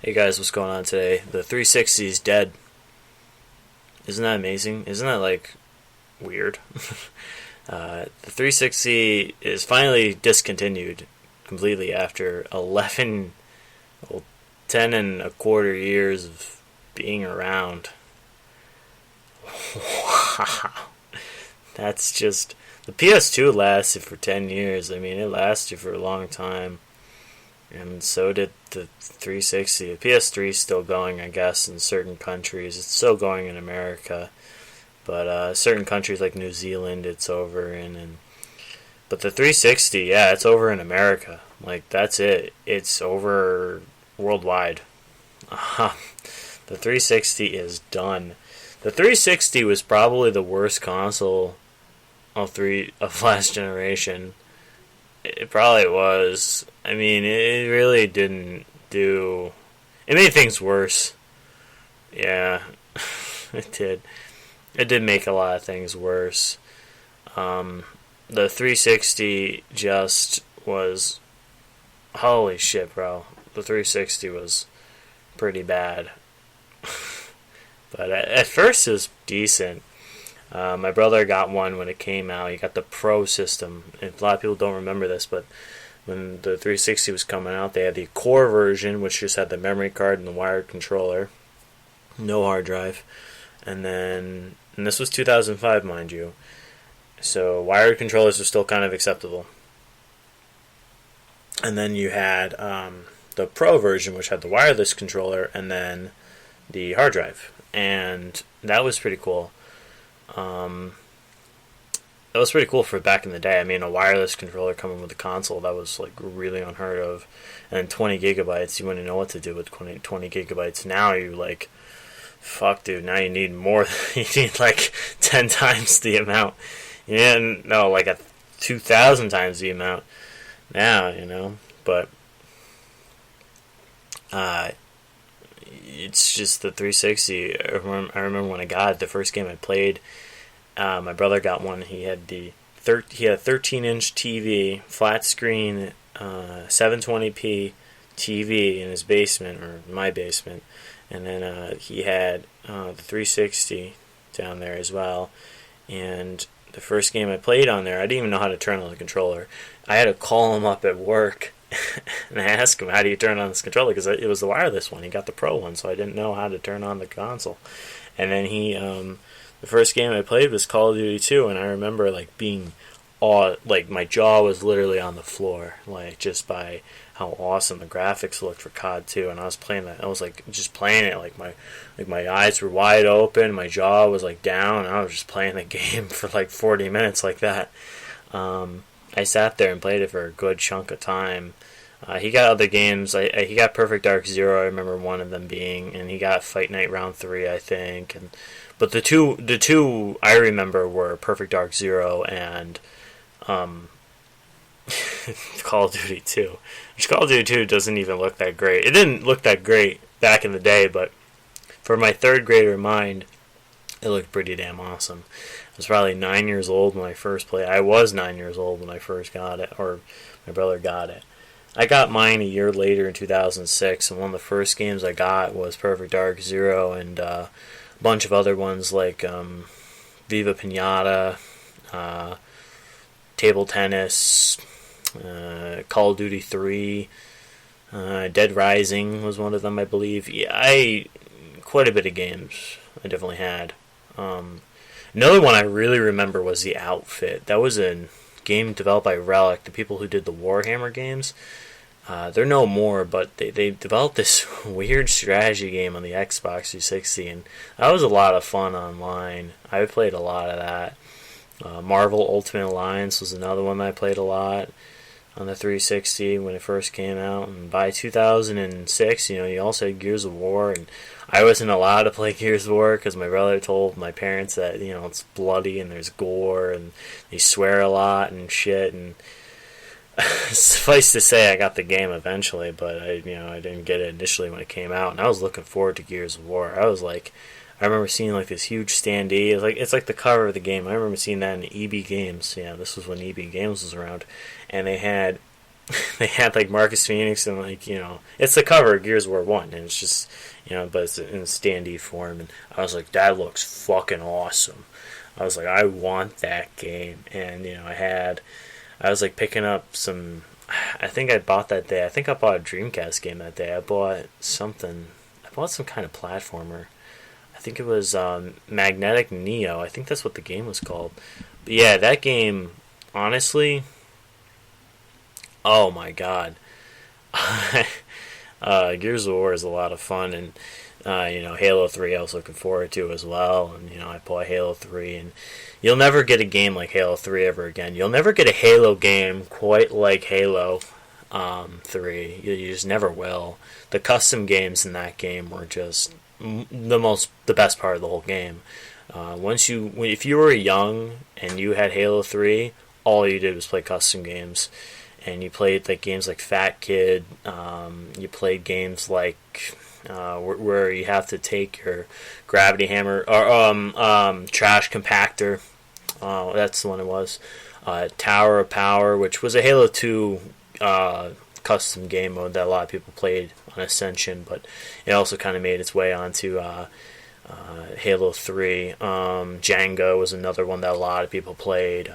Hey guys, what's going on today? The 360 is dead. Isn't that amazing? Isn't that like weird? The 360 is finally discontinued completely after 11, well, 10 and a quarter years of being around. Wow. That's just. The PS2 lasted for 10 years. I mean, it lasted for a long time. And so did the 360. The PS3 is still going, I guess, in certain countries. It's still going in America, but certain countries like New Zealand, it's over in. And but the 360, yeah, it's over in America. Like that's it. It's over worldwide. The 360 is done. The 360 was probably the worst console of last generation. It probably was. I mean, it really didn't do. It made things worse. Yeah, it did. It did make a lot of things worse. Um, the 360 just was. Holy shit, bro. The 360 was pretty bad. But at first it was decent. My brother got one when it came out. He got the Pro system. And a lot of people don't remember this, but when the 360 was coming out, they had the core version, which just had the memory card and the wired controller, no hard drive, and this was 2005, mind you. So wired controllers were still kind of acceptable. And then you had the Pro version, which had the wireless controller and then the hard drive, and that was pretty cool. Um, that was pretty cool for back in the day. I mean, a wireless controller coming with a console, that was like really unheard of. And 20 gigabytes, you wouldn't know what to do with 20 gigabytes. Now you like, fuck, dude. Now you need more. You need like 10 times the amount. Yeah, no, like a 2,000 times the amount now. But uh, it's just the 360. I remember when I got it, the first game I played. My brother got one. He had he had a 13-inch TV, flat screen, 720p TV in his basement or my basement, and then he had the 360 down there as well. And the first game I played on there, I didn't even know how to turn on the controller. I had to call him up at work and I asked him, "How do you turn on this controller?" Because it was the wireless one. He got the Pro one, so I didn't know how to turn on the console. And then the first game I played was Call of Duty 2, and I remember like being like my jaw was literally on the floor, like just by how awesome the graphics looked for COD 2. And I was playing that. I was like just playing it, like my eyes were wide open, my jaw was like down, and I was just playing the game for like 40 minutes like that. I sat there and played it for a good chunk of time. He got other games. He got Perfect Dark Zero. I remember one of them being, and he got Fight Night Round 3, I think. But the two I remember were Perfect Dark Zero and um, Call of Duty 2. Which Call of Duty 2 doesn't even look that great. It didn't look that great back in the day, but for my third grader mind, it looked pretty damn awesome. I was probably 9 years old when I first played. I was 9 years old when I first got it, or my brother got it. I got mine a year later in 2006, and one of the first games I got was Perfect Dark Zero and a bunch of other ones like Viva Pinata, Table Tennis, Call of Duty 3, Dead Rising was one of them, I believe. Yeah, quite a bit of games I definitely had. Another one I really remember was The Outfit. That was a game developed by Relic, the people who did the Warhammer games. They're no more, but they developed this weird strategy game on the Xbox 360, and that was a lot of fun online. I played a lot of that. Marvel Ultimate Alliance was another one that I played a lot on the 360 when it first came out. And by 2006, you also had Gears of War, and I wasn't allowed to play Gears of War because my brother told my parents that it's bloody and there's gore and they swear a lot and shit. And suffice to say, I got the game eventually, but I didn't get it initially when it came out, and I was looking forward to Gears of War. I remember seeing like this huge standee. It's like the cover of the game. I remember seeing that in EB Games. Yeah, this was when EB Games was around, and they had they had like Marcus Phoenix and like it's the cover of Gears of War 1, and it's just but it's in standee form, and I was like, that looks fucking awesome. I was like, I want that game, and I was like picking up some. I think I bought that day. I think I bought a Dreamcast game that day. I bought some kind of platformer. I think it was Magnetic Neo. I think that's what the game was called. But yeah, that game, honestly, oh my god. Gears of War is a lot of fun, and Halo 3 I was looking forward to as well, and I bought Halo 3, and you'll never get a game like Halo 3 ever again. You'll never get a Halo game quite like Halo 3. You just never will. The custom games in that game were just the best part of the whole game. If you were young and you had Halo 3, all you did was play custom games, and you played like games like Fat Kid. You played games like where you have to take your gravity hammer or trash compactor. That's the one it was. Tower of Power, which was a Halo 2 custom game mode that a lot of people played on Ascension, but it also kind of made its way onto Halo 3. Django was another one that a lot of people played.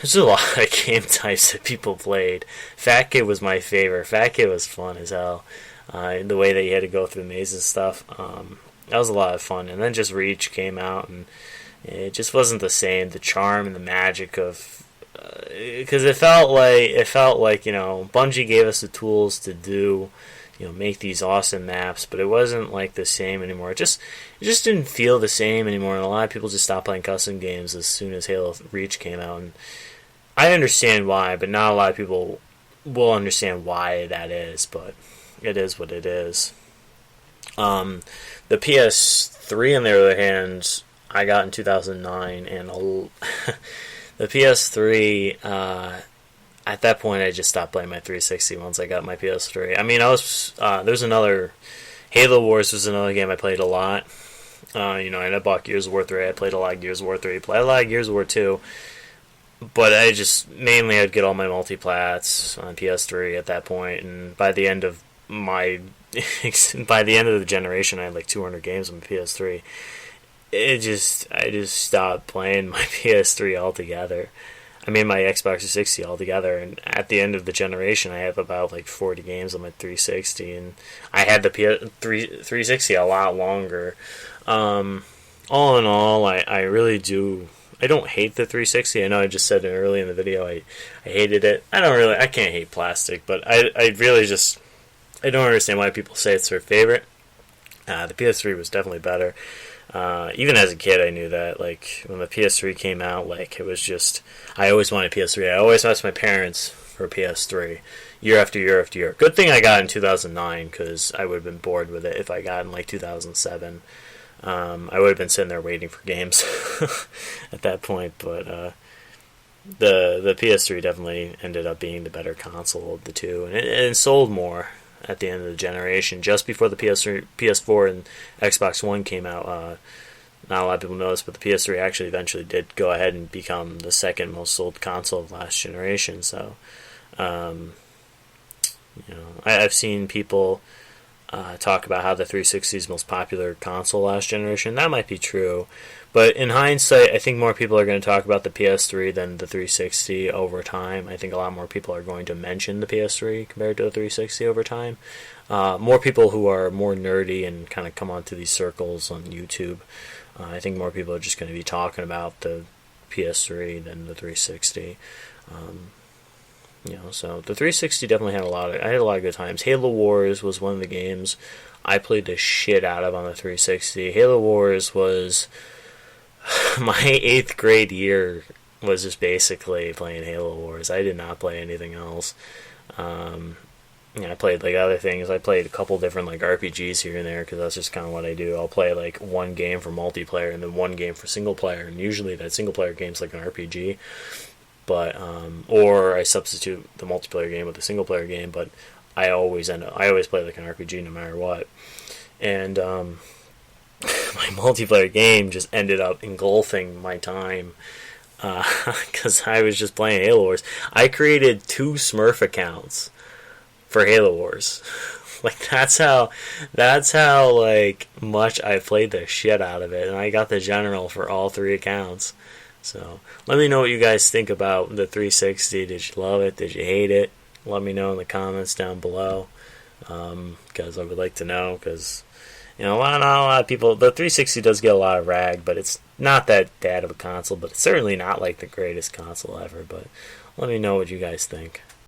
There's a lot of game types that people played. Fat Kid was my favorite. Fat Kid was fun as hell. The way that you had to go through mazes and stuff. That was a lot of fun. And then just Reach came out, and it just wasn't the same. The charm and the magic of... Because it felt like Bungie gave us the tools to do... make these awesome maps, but it wasn't like the same anymore. It just didn't feel the same anymore, and a lot of people just stopped playing custom games as soon as Halo Reach came out. And I understand why, but not a lot of people will understand why that is, but it is what it is. The PS3, on the other hand, I got in 2009, and the PS3... at that point, I just stopped playing my 360 once I got my PS3. I mean, there's another... Halo Wars was another game I played a lot. And I bought Gears of War 3. I played a lot of Gears of War 3. Played a lot of Gears of War 2. But I'd get all my multiplats on PS3 at that point, and by the end of the generation, I had like 200 games on my PS3. I just stopped playing my PS3 altogether. I mean, my Xbox 360 altogether, and at the end of the generation, I have about like 40 games on my 360, and I had the 360 a lot longer. All in all, I really do. I don't hate the 360. I know I just said it early in the video. I hated it. I can't hate plastic, but I really just, I don't understand why people say it's their favorite. The PS3 was definitely better. Even as a kid, I knew that. Like, when the PS3 came out, like, it was just... I always wanted a PS3. I always asked my parents for a PS3. Year after year after year. Good thing I got in 2009, because I would have been bored with it if I got in, like, 2007. I would have been sitting there waiting for games at that point, but the PS3 definitely ended up being the better console of the two, and it sold more at the end of the generation. Just before the PS4 and Xbox One came out, not a lot of people know this, but the PS3 actually eventually did go ahead and become the second most sold console of last generation. So, I've seen people talk about how the 360 is the most popular console last generation. That might be true, but in hindsight, I think more people are going to talk about the PS3 than the 360 over time. I think a lot more people are going to mention the PS3 compared to the 360 over time. More people who are more nerdy and kind of come onto these circles on YouTube. I think more people are just going to be talking about the PS3 than the 360. So the 360 definitely had I had a lot of good times. Halo Wars was one of the games I played the shit out of on the 360. Halo Wars was my 8th grade year, was just basically playing Halo Wars. I did not play anything else. I played like other things. I played a couple different like RPGs here and there, because that's just kind of what I do. I'll play like one game for multiplayer and then one game for single player, and usually that single player game's like an RPG. But or I substitute the multiplayer game with the single player game, but I always play like an RPG no matter what. And my multiplayer game just ended up engulfing my time because I was just playing Halo Wars. I created 2 Smurf accounts for Halo Wars. Like that's how like much I played the shit out of it, and I got the general for all 3 accounts. So let me know what you guys think about the 360. Did you love it? Did you hate it? Let me know in the comments down below, because I would like to know. Because not a lot of people. The 360 does get a lot of rag, but it's not that bad of a console. But it's certainly not like the greatest console ever. But let me know what you guys think.